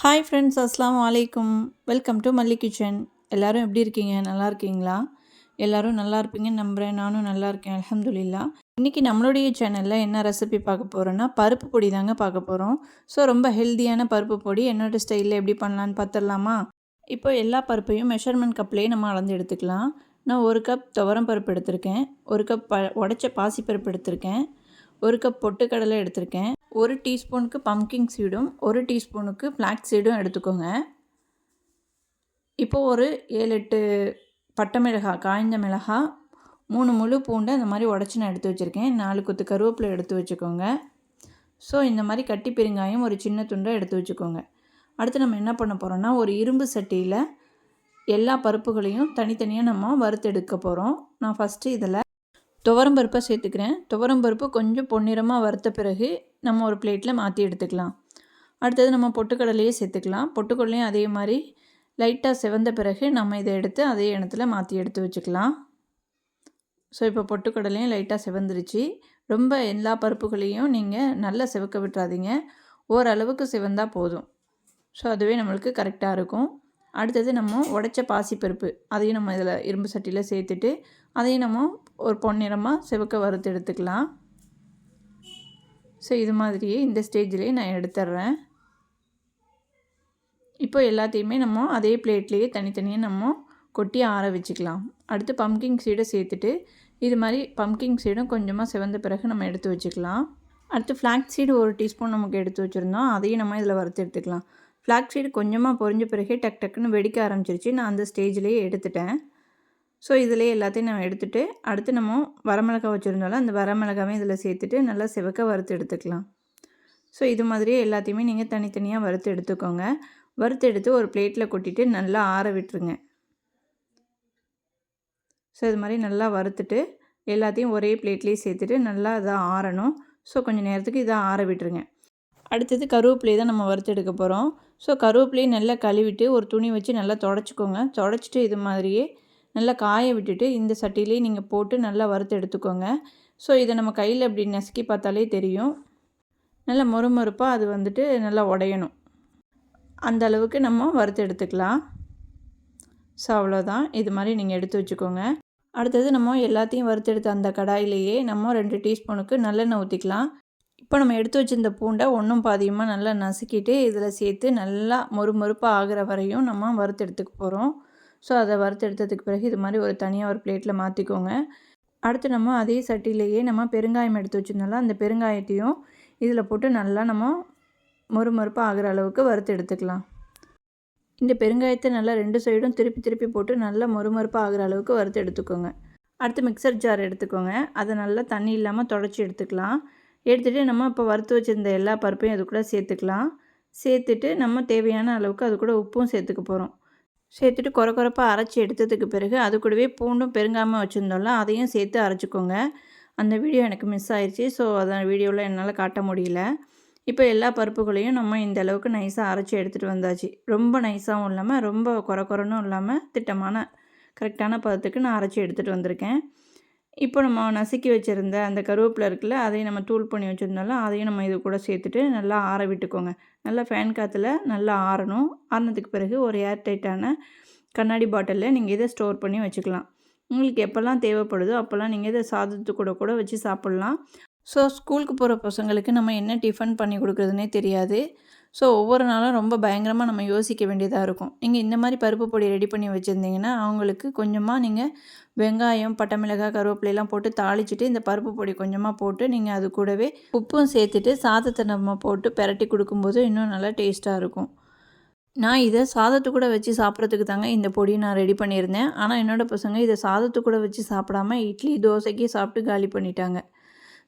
Hi friends, அஸ்ஸலாமு அலைக்கும். Welcome to மல்லி கிச்சன். எல்லோரும் எப்படி இருக்கீங்க? நல்லா இருக்கீங்களா? எல்லோரும் நல்லா இருப்பீங்கன்னு நம்புகிறேன். நானும் நல்லா இருக்கேன், அல்ஹம்துலில்லாஹ். இன்றைக்கி நம்மளுடைய சேனலில் என்ன ரெசிபி பார்க்க போகிறோன்னா, பருப்பு பொடி தாங்க பார்க்க போகிறோம். ஸோ ரொம்ப ஹெல்த்தியான பருப்பு பொடி என்னோடய ஸ்டைலில் எப்படி பண்ணலான்னு பார்த்துடலாமா? இப்போ எல்லா பருப்பையும் மெஷர்மெண்ட் கப்லேயே நம்ம அளந்து எடுத்துக்கலாம். நான் 1 கப் துவரம் பருப்பு எடுத்திருக்கேன், 1 கப் உடைச்ச பாசிப்பருப்பு எடுத்திருக்கேன், 1 கப் பொட்டுக்கடலை எடுத்திருக்கேன், 1 டீஸ்பூனுக்கு பம்கின் சீடும் 1 டீஸ்பூனுக்கு ஃப்ளாக்ஸ் சீடும் எடுத்துக்கோங்க. இப்போது ஒரு 7-8 பட்டை மிளகாய், காய்ந்த மிளகாய், 3 முழு பூண்டை இந்த மாதிரி உடச்சி நான் எடுத்து வச்சுருக்கேன். 4 கொத்து கருவேப்பிலை எடுத்து வச்சுக்கோங்க. ஸோ இந்த மாதிரி கட்டி பெருங்காயம் ஒரு சின்ன துண்டை எடுத்து வச்சுக்கோங்க. அடுத்து நம்ம என்ன பண்ண போகிறோன்னா, ஒரு இரும்பு சட்டியில் எல்லா பருப்புகளையும் தனித்தனியாக நம்ம வறுத்தெடுக்க போகிறோம். நான் ஃபஸ்ட்டு இதில் துவரம் பருப்பை சேர்த்துக்கிறேன். துவரம் பருப்பு கொஞ்சம் பொன்னிறமாக வறுத்த பிறகு நம்ம ஒரு பிளேட்டில் மாற்றி எடுத்துக்கலாம். அடுத்தது நம்ம பொட்டுக்கடலையே சேர்த்துக்கலாம். பொட்டுக்கடலையும் அதே மாதிரி லைட்டாக செவந்த பிறகு நம்ம இதை எடுத்து அதே இடத்துல மாற்றி எடுத்து வச்சுக்கலாம். ஸோ இப்போ பொட்டுக்கடலையும் லைட்டாக செவந்துருச்சு. ரொம்ப எல்லா பருப்புகளையும் நீங்கள் நல்லா செவக்க விட்டுறாதீங்க, ஓரளவுக்கு செவந்தால் போதும். ஸோ அதுவே நம்மளுக்கு கரெக்டாக இருக்கும். அடுத்தது நம்ம உடைச்ச பாசிப்பருப்பு அதையும் நம்ம இதில் இரும்பு சட்டியில் சேர்த்துட்டு அதையும் நம்ம ஒரு பொன்னிறமாக செவக்க வறுத்து எடுத்துக்கலாம். ஸோ இது மாதிரியே இந்த ஸ்டேஜ்லேயே நான் எடுத்துட்றேன். இப்போ எல்லாத்தையுமே நம்ம அதே பிளேட்லேயே தனித்தனியாக நம்ம கொட்டி ஆற வச்சுக்கலாம். அடுத்து பம்கின் சீடை சேர்த்துட்டு இது மாதிரி பம்கின் சீடும் கொஞ்சமாக செவந்த பிறகு நம்ம எடுத்து வச்சுக்கலாம். அடுத்து ஃப்ளாக்ஸ் சீடு 1 டீஸ்பூன் நமக்கு எடுத்து வச்சுருந்தோம், அதையும் நம்ம இதில் வறுத்து எடுத்துக்கலாம். ஃப்ளாக்ஸ் சீடு கொஞ்சமாக பொரிஞ்ச பிறகு டக்குன்னு வெடிக்க ஆரம்பிச்சிருச்சு. நான் அந்த ஸ்டேஜ்லேயே எடுத்துட்டேன். ஸோ இதிலே எல்லாத்தையும் நம்ம எடுத்துகிட்டு அடுத்து நம்ம வரமிளகாய் வச்சுருந்தோம்ல, அந்த வரமிளகாவையும் இதில் சேர்த்துட்டு நல்லா செவக்க வறுத்து எடுத்துக்கலாம். ஸோ இது மாதிரியே எல்லாத்தையுமே நீங்கள் தனித்தனியாக வறுத்து எடுத்துக்கோங்க. வறுத்து எடுத்து ஒரு பிளேட்டில் கொட்டிட்டு நல்லா ஆற விட்டுருங்க. ஸோ இது மாதிரி நல்லா வறுத்துட்டு எல்லாத்தையும் ஒரே பிளேட்லேயே சேர்த்துட்டு நல்லா இதாக ஆறணும். ஸோ கொஞ்சம் நேரத்துக்கு இதாக ஆற விட்டுருங்க. அடுத்தது கருவேப்பிலையை தான் நம்ம வறுத்து எடுக்க போகிறோம். ஸோ கருவேப்பிலையை நல்லா கழுவிட்டு ஒரு துணி வச்சு நல்லா தொடச்சிக்கோங்க. தொடச்சிட்டு இது மாதிரியே நல்லா காய விட்டுட்டு இந்த சட்டிலே நீங்கள் போட்டு நல்லா வறுத்து எடுத்துக்கோங்க. ஸோ இதை நம்ம கையில் இப்படி நசுக்கி பார்த்தாலே தெரியும், நல்லா மொறுமொறுப்பாக அது வந்துட்டு நல்லா உடையணும். அந்த அளவுக்கு நம்ம வறுத்து எடுத்துக்கலாம். ஸோ அவ்வளோதான், இது மாதிரி நீங்கள் எடுத்து வச்சுக்கோங்க. அடுத்தது நம்ம எல்லாத்தையும் வறுத்து எடுத்த அந்த கடாயிலேயே நம்ம 2 டீஸ்பூனுக்கு நல்லெண்ணெய் ஊற்றிக்கலாம். இப்போ நம்ம எடுத்து வச்சுருந்த பூண்டை ஒன்றும் பாதியமாக நல்லா நசுக்கிட்டு இதில் சேர்த்து நல்லா மொறுமொறுப்பாக ஆகிற வரையும் நம்ம வறுத்து எடுத்துக்க போகிறோம். ஸோ அதை வறுத்து எடுத்ததுக்கு பிறகு இது மாதிரி ஒரு தனியாக ஒரு பிளேட்டில் மாற்றிக்கோங்க. அடுத்து நம்ம அதே சட்டிலேயே நம்ம பெருங்காயம் எடுத்து வச்சுருந்தோம்ல, அந்த பெருங்காயத்தையும் இதில் போட்டு நல்லா நம்ம மொறுமொறுப்பாக ஆகிற அளவுக்கு வறுத்து எடுத்துக்கலாம். இந்த பெருங்காயத்தை நல்லா 2 சைடும் திருப்பி போட்டு நல்லா மொறுமொறுப்பாக ஆகிற அளவுக்கு வறுத்து எடுத்துக்கோங்க. அடுத்து மிக்சர் ஜார் எடுத்துக்கோங்க. அதை நல்லா தண்ணி இல்லாமல் தொடச்சி எடுத்துக்கலாம். எடுத்துகிட்டு நம்ம இப்போ வறுத்து வச்சுருந்த எல்லா பருப்பையும் அது கூட சேர்த்துக்கலாம். சேர்த்துட்டு நம்ம தேவையான அளவுக்கு அது கூட உப்பும் சேர்த்துக்க போகிறோம். சேர்த்துட்டு கொரப்பாக அரைச்சி எடுத்ததுக்கு பிறகு அது கூடவே பூண்டும் பெருங்காயமும் வச்சுருந்தோம்ல, அதையும் சேர்த்து அரைச்சிக்கோங்க. அந்த வீடியோ எனக்கு மிஸ் ஆயிடுச்சு. ஸோ அதை வீடியோவில் என்னால் காட்ட முடியல. இப்போ எல்லா பருப்புகளையும் நம்ம இந்த அளவுக்கு நைஸாக அரைச்சி எடுத்துகிட்டு வந்தாச்சு. ரொம்ப நைஸாகவும் இல்லாமல் ரொம்ப கொரன்னு இல்லாமல் திட்டமான கரெக்டான பதத்துக்கு நான் அரைச்சி எடுத்துகிட்டு வந்திருக்கேன். இப்போ நம்ம நசுக்கி வச்சுருந்த அந்த கருவேப்பிலை இருக்குல்ல, அதையும் நம்ம தூள் பண்ணி வச்சுருந்தோம்ல, அதையும் நம்ம இது கூட சேர்த்துட்டு நல்லா ஆற விட்டுக்கோங்க. நல்லா ஃபேன் காற்றுல நல்லா ஆறணும். ஆறினதுக்கு பிறகு ஒரு ஏர் டைட்டான கண்ணாடி பாட்டிலில் நீங்கள் இதை ஸ்டோர் பண்ணி வச்சுக்கலாம். உங்களுக்கு எப்போல்லாம் தேவைப்படுதோ அப்போல்லாம் நீங்கள் இதை சாதத்து கூட வச்சு சாப்பிட்லாம். ஸோ ஸ்கூலுக்கு போகிற பசங்களுக்கு நம்ம என்ன டிஃபன் பண்ணி கொடுக்குறதுனே தெரியாது. ஸோ ஒவ்வொரு நாளும் ரொம்ப பயங்கரமாக நம்ம யோசிக்க வேண்டியதாக இருக்கும். நீங்கள் இந்த மாதிரி பருப்பு பொடி ரெடி பண்ணி வச்சுருந்தீங்கன்னா அவங்களுக்கு கொஞ்சமாக நீங்கள் வெங்காயம், பட்டை மிளகாய், கருவேப்பிலையெல்லாம் போட்டு தாளிச்சிட்டு இந்த பருப்பு பொடி கொஞ்சமாக போட்டு நீங்கள் அது கூடவே உப்பும் சேர்த்துட்டு சாதத்தை நம்ம போட்டு பெரட்டி கொடுக்கும்போது இன்னும் நல்லா டேஸ்ட்டாக இருக்கும். நான் இதை சாதத்து கூட வச்சு சாப்பிட்றதுக்கு தாங்க இந்த பொடி நான் ரெடி பண்ணியிருந்தேன். ஆனால் என்னோடய பசங்க இதை சாதத்து கூட வச்சு சாப்பிடாம இட்லி, தோசைக்கு சாப்பிட்டு காலி பண்ணிட்டாங்க.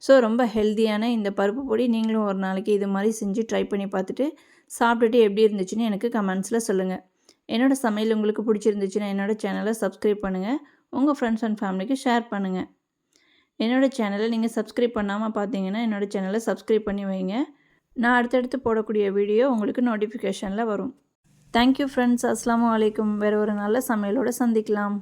ஸோ ரொம்ப ஹெல்த்தியான இந்த பருப்பு பொடி நீங்களும் ஒரு நாளைக்கு இது மாதிரி செஞ்சு ட்ரை பண்ணி பார்த்துட்டு சாப்பிட்டுட்டு எப்படி இருந்துச்சுன்னு எனக்கு கமெண்ட்ஸில் சொல்லுங்கள். என்னோடய சமையல் உங்களுக்கு பிடிச்சிருந்துச்சுன்னா என்னோடய சேனலை சப்ஸ்கிரைப் பண்ணுங்கள். உங்கள் ஃப்ரெண்ட்ஸ் அண்ட் ஃபேமிலிக்கு ஷேர் பண்ணுங்கள். என்னோடய சேனலை நீங்கள் சப்ஸ்கிரைப் பண்ணாமல் பார்த்தீங்கன்னா என்னோடய சேனலை சப்ஸ்கிரைப் பண்ணி வைங்க. நான் அடுத்தடுத்து போடக்கூடிய வீடியோ உங்களுக்கு நோட்டிஃபிகேஷனில் வரும். Thank you friends. அஸ்ஸலாமு அலைக்கும். வேறு ஒரு நல்ல சமையலோடு சந்திக்கலாம்.